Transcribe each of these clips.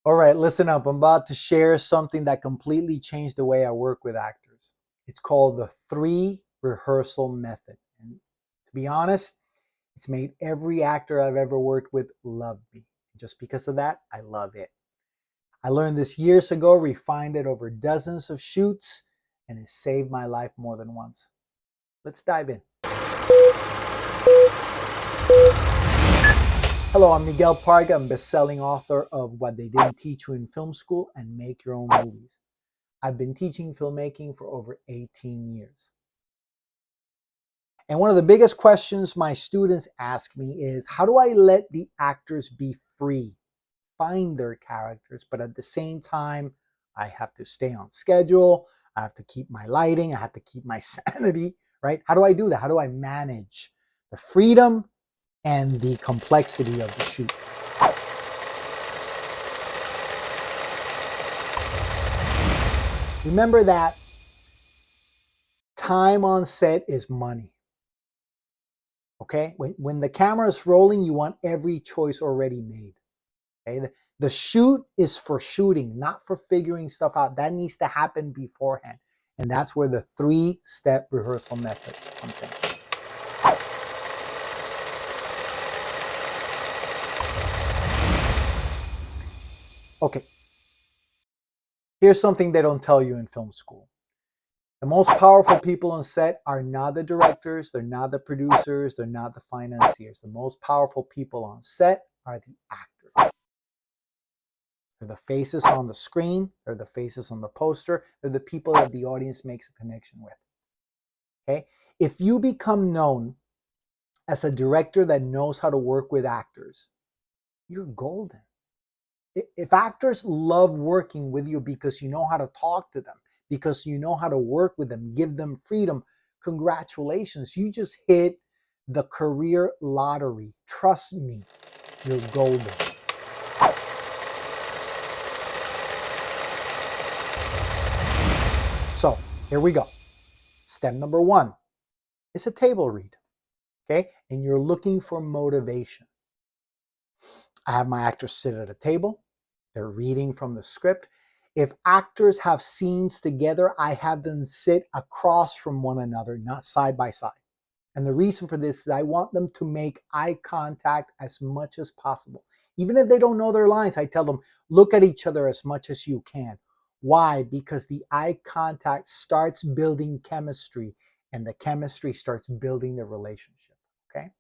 All right, listen up. I'm about to share something that completely changed the way I work with actors. It's called the 3 rehearsal method. And to be honest, it's made every actor I've ever worked with love me. Just because of that, I love it. I learned this years ago, refined it over dozens of shoots, and it saved my life more than once. Let's dive in. Hello, I'm Miguel Parga. I'm best-selling author of What They Didn't Teach You in Film School and Make Your Own Movies. I've been teaching filmmaking for over 18 years. And one of the biggest questions my students ask me is, how do I let the actors be free, find their characters, but at the same time, I have to stay on schedule, I have to keep my lighting, I have to keep my sanity, right? How do I do that? How do I manage the freedom and the complexity of the shoot? Remember that time on set is money. Okay? When the camera is rolling, you want every choice already made. Okay? The shoot is for shooting, not for figuring stuff out. That needs to happen beforehand. And that's where the 3-step rehearsal method comes in. Okay. Here's something they don't tell you in film school. The most powerful people on set are not the directors, they're not the producers, they're not the financiers. The most powerful people on set are the actors. They're the faces on the screen, they're the faces on the poster, they're the people that the audience makes a connection with. Okay? If you become known as a director that knows how to work with actors, you're golden. If actors love working with you because you know how to talk to them, because you know how to work with them, give them freedom, congratulations. You just hit the career lottery. Trust me, you're golden. So here we go. Step number 1 is a table read. Okay? And you're looking for motivation. I have my actors sit at a table. They're reading from the script. If actors have scenes together, I have them sit across from one another, not side by side. And the reason for this is I want them to make eye contact as much as possible. Even if they don't know their lines, I tell them, look at each other as much as you can. Why? Because the eye contact starts building chemistry, and the chemistry starts building the relationship. Okay?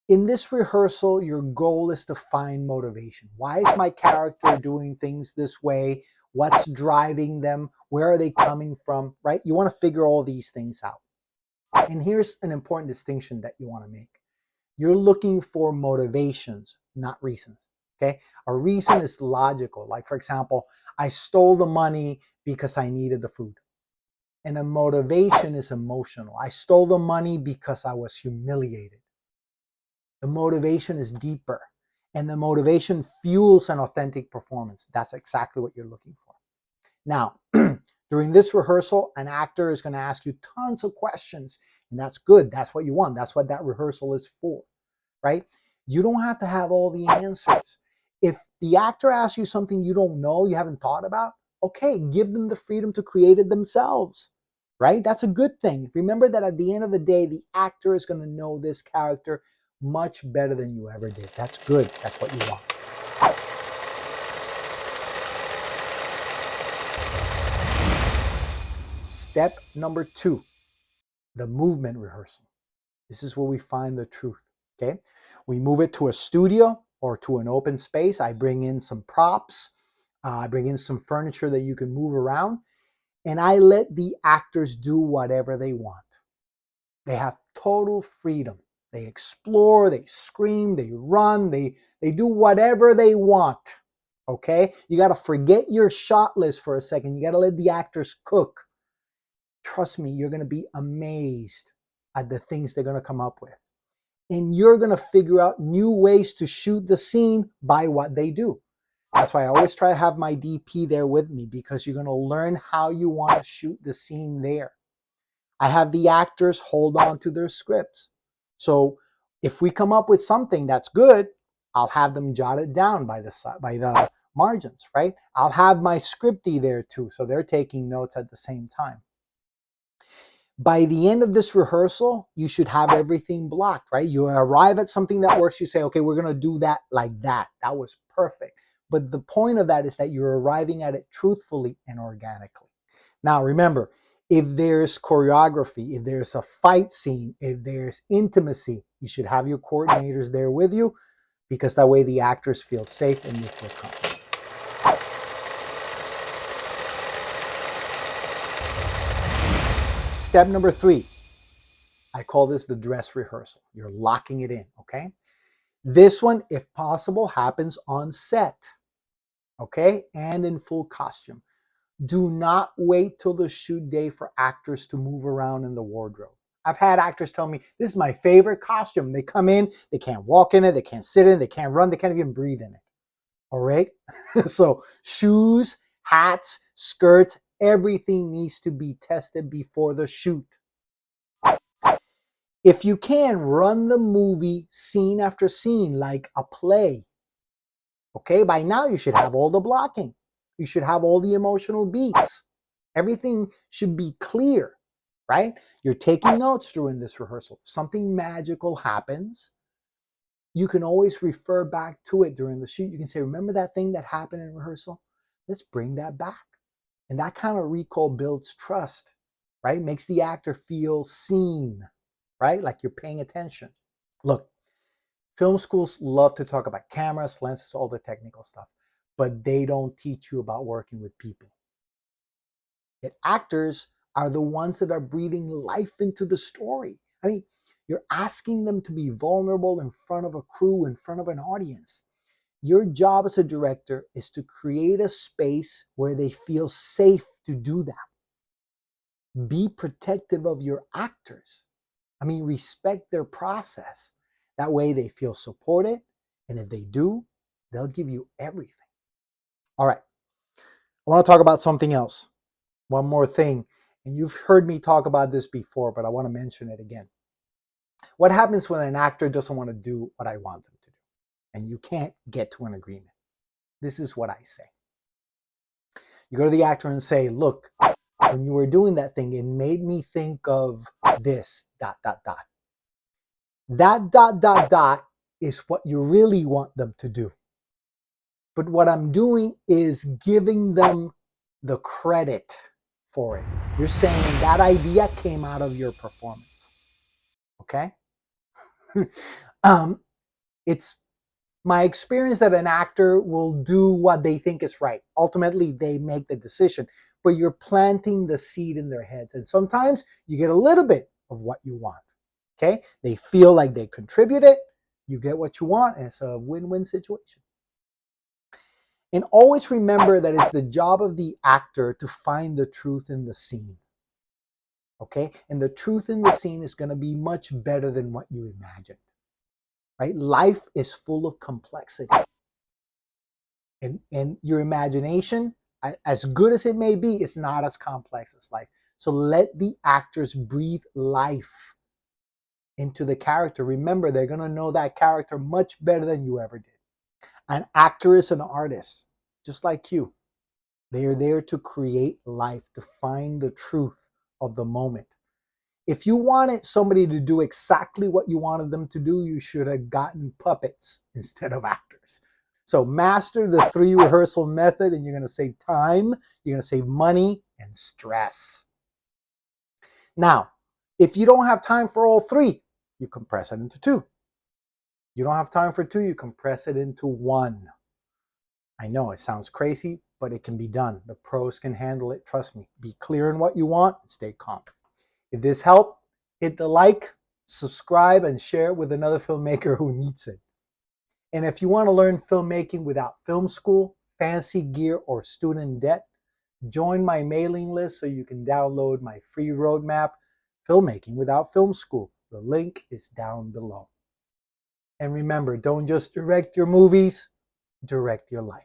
In this rehearsal, your goal is to find motivation. Why is my character doing things this way? What's driving them? Where are they coming from, right? You want to figure all these things out. And here's an important distinction that you want to make. You're looking for motivations, not reasons, okay? A reason is logical. Like, for example, I stole the money because I needed the food. And a motivation is emotional. I stole the money because I was humiliated. The motivation is deeper, and the motivation fuels an authentic performance. That's exactly what you're looking for. Now, during this rehearsal, an actor is going to ask you tons of questions, and that's good. That's what you want. That's what that rehearsal is for, right? You don't have to have all the answers. If the actor asks you something you don't know, you haven't thought about, okay, give them the freedom to create it themselves, right? That's a good thing. Remember that at the end of the day, the actor is going to know this character much better than you ever did. That's good. That's what you want. Step number 2, the movement rehearsal. This is where we find the truth, okay? We move it to a studio or to an open space. I bring in some props. I bring in some furniture that you can move around. And I let the actors do whatever they want. They have total freedom. They explore, they scream, they run, they do whatever they want, okay? You got to forget your shot list for a second. You got to let the actors cook. Trust me, you're going to be amazed at the things they're going to come up with. And you're going to figure out new ways to shoot the scene by what they do. That's why I always try to have my DP there with me, because you're going to learn how you want to shoot the scene there. I have the actors hold on to their scripts. So if we come up with something that's good, I'll have them jotted down by the margins, right? I'll have my scriptie there too, so they're taking notes at the same time. By the end of this rehearsal, you should have everything blocked, right? You arrive at something that works, you say, okay, we're going to do that like that. That was perfect. But the point of that is that you're arriving at it truthfully and organically. Now, remember, if there's choreography, if there's a fight scene, if there's intimacy, you should have your coordinators there with you, because that way the actors feel safe and you feel comfortable. Step number 3, I call this the dress rehearsal. You're locking it in, okay? This one, if possible, happens on set, okay? And in full costume. Do not wait till the shoot day for actors to move around in the wardrobe. I've had actors tell me, this is my favorite costume. They come in, they can't walk in it, they can't sit in it, they can't run, they can't even breathe in it. All right? So shoes, hats, skirts, everything needs to be tested before the shoot. If you can, run the movie scene after scene like a play. Okay, by now you should have all the blocking. You should have all the emotional beats. Everything should be clear, right? You're taking notes during this rehearsal. If something magical happens, you can always refer back to it during the shoot. You can say, remember that thing that happened in rehearsal? Let's bring that back. And that kind of recall builds trust, right? Makes the actor feel seen, right? Like you're paying attention. Look, film schools love to talk about cameras, lenses, all the technical stuff, but they don't teach you about working with people. Yet actors are the ones that are breathing life into the story. I mean, you're asking them to be vulnerable in front of a crew, in front of an audience. Your job as a director is to create a space where they feel safe to do that. Be protective of your actors. I mean, respect their process. That way they feel supported. And if they do, they'll give you everything. All right. I want to talk about something else. One more thing. And you've heard me talk about this before, but I want to mention it again. What happens when an actor doesn't want to do what I want them to do and you can't get to an agreement? This is what I say. You go to the actor and say, look, when you were doing that thing, it made me think of this, ... That ... is what you really want them to do. But what I'm doing is giving them the credit for it. You're saying that idea came out of your performance. Okay? It's my experience that an actor will do what they think is right. Ultimately, they make the decision, but you're planting the seed in their heads. And sometimes you get a little bit of what you want. Okay? They feel like they contributed. You get what you want, and it's a win-win situation. And always remember that it's the job of the actor to find the truth in the scene. Okay? And the truth in the scene is going to be much better than what you imagined. Right? Life is full of complexity. And your imagination, as good as it may be, is not as complex as life. So let the actors breathe life into the character. Remember, they're going to know that character much better than you ever did. An actor is an artist, just like you. They are there to create life, to find the truth of the moment. If you wanted somebody to do exactly what you wanted them to do, you should have gotten puppets instead of actors. So master the 3 rehearsal method and you're going to save time, you're going to save money and stress. Now, if you don't have time for all 3, you compress it into 2. You don't have time for 2, you compress it into 1. I know it sounds crazy, but it can be done. The pros can handle it. Trust me. Be clear in what you want and stay calm. If this helped, hit the like, subscribe, and share it with another filmmaker who needs it. And if you want to learn filmmaking without film school, fancy gear, or student debt, join my mailing list so you can download my free roadmap, Filmmaking Without Film School. The link is down below. And remember, don't just direct your movies, direct your life.